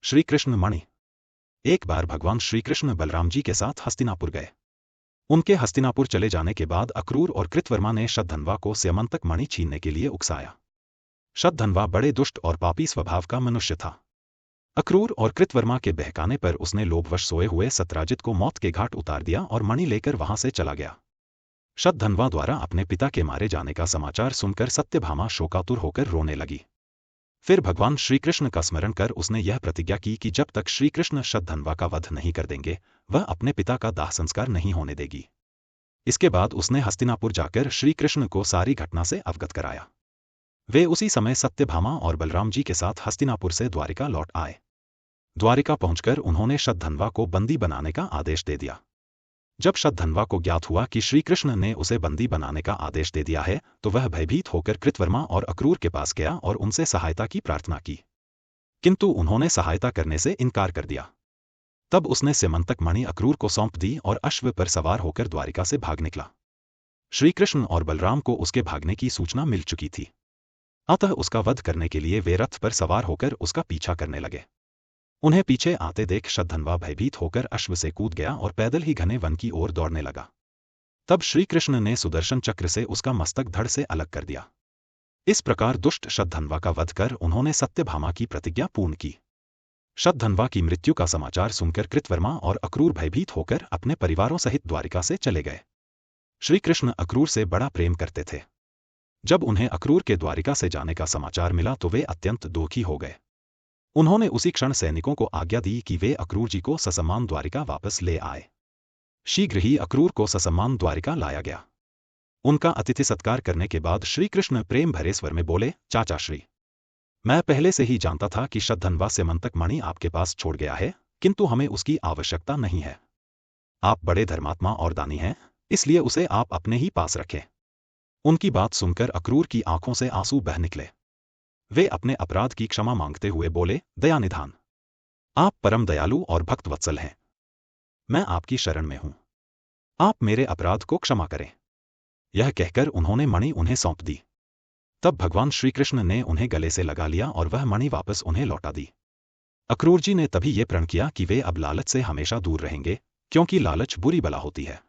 श्री कृष्ण मणि। एक बार भगवान श्री कृष्ण बलराम जी के साथ हस्तिनापुर गए। उनके हस्तिनापुर चले जाने के बाद अक्रूर और कृतवर्मा ने शतधन्वा को स्यमंतक मणि छीनने के लिए उकसाया। शतधन्वा बड़े दुष्ट और पापी स्वभाव का मनुष्य था। अक्रूर और कृतवर्मा के बहकाने पर उसने लोभवश सोए हुए सत्यराजित को मौत के घाट उतार दिया और मणि लेकर वहां से चला गया। शतधन्वा द्वारा अपने पिता के मारे जाने का समाचार सुनकर सत्यभामा शोकातुर होकर रोने लगी। फिर भगवान श्रीकृष्ण का स्मरण कर उसने यह प्रतिज्ञा की कि जब तक श्रीकृष्ण शतधन्वा का वध नहीं कर देंगे वह अपने पिता का दाह संस्कार नहीं होने देगी। इसके बाद उसने हस्तिनापुर जाकर श्रीकृष्ण को सारी घटना से अवगत कराया। वे उसी समय सत्यभामा और बलराम जी के साथ हस्तिनापुर से द्वारिका लौट आए। द्वारिका पहुंचकर उन्होंने शतधन्वा को बंदी बनाने का आदेश दे दिया। जब शतधन्वा को ज्ञात हुआ कि श्रीकृष्ण ने उसे बंदी बनाने का आदेश दे दिया है तो वह भयभीत होकर कृतवर्मा और अक्रूर के पास गया और उनसे सहायता की प्रार्थना की, किंतु उन्होंने सहायता करने से इनकार कर दिया। तब उसने स्यमंतक मणि अक्रूर को सौंप दी और अश्व पर सवार होकर द्वारिका से भाग निकला। श्रीकृष्ण और बलराम को उसके भागने की सूचना मिल चुकी थी, अतः उसका वध करने के लिए वे रथ पर सवार होकर उसका पीछा करने लगे। उन्हें पीछे आते देख शतधन्वा भयभीत होकर अश्व से कूद गया और पैदल ही घने वन की ओर दौड़ने लगा। तब श्रीकृष्ण ने सुदर्शन चक्र से उसका मस्तक धड़ से अलग कर दिया। इस प्रकार दुष्ट शतधन्वा का वध कर उन्होंने सत्यभामा की प्रतिज्ञा पूर्ण की। शतधन्वा की मृत्यु का समाचार सुनकर कृतवर्मा और अक्रूर भयभीत होकर अपने परिवारों सहित द्वारिका से चले गए। श्रीकृष्ण अक्रूर से बड़ा प्रेम करते थे। जब उन्हें अक्रूर के द्वारिका से जाने का समाचार मिला तो वे अत्यंत दुखी हो गए। उन्होंने उसी क्षण सैनिकों को आज्ञा दी कि वे अक्रूर जी को ससम्मान द्वारिका वापस ले आए। शीघ्र ही अक्रूर को ससम्मान द्वारिका लाया गया। उनका अतिथि सत्कार करने के बाद श्रीकृष्ण प्रेम भरे स्वर में बोले, चाचा श्री, मैं पहले से ही जानता था कि शतधन्वा स्यमंतक मणि आपके पास छोड़ गया है, किंतु हमें उसकी आवश्यकता नहीं है। आप बड़े धर्मात्मा और दानी हैं, इसलिए उसे आप अपने ही पास रखें। उनकी बात सुनकर अक्रूर की आंखों से आंसू बह निकले। वे अपने अपराध की क्षमा मांगते हुए बोले, दयानिधान, आप परम दयालु और भक्त वत्सल हैं। मैं आपकी शरण में हूं, आप मेरे अपराध को क्षमा करें। यह कहकर उन्होंने मणि उन्हें सौंप दी। तब भगवान श्रीकृष्ण ने उन्हें गले से लगा लिया और वह मणि वापस उन्हें लौटा दी। अक्रूर जी ने तभी ये प्रण किया कि वे अब लालच से हमेशा दूर रहेंगे, क्योंकि लालच बुरी बला होती है।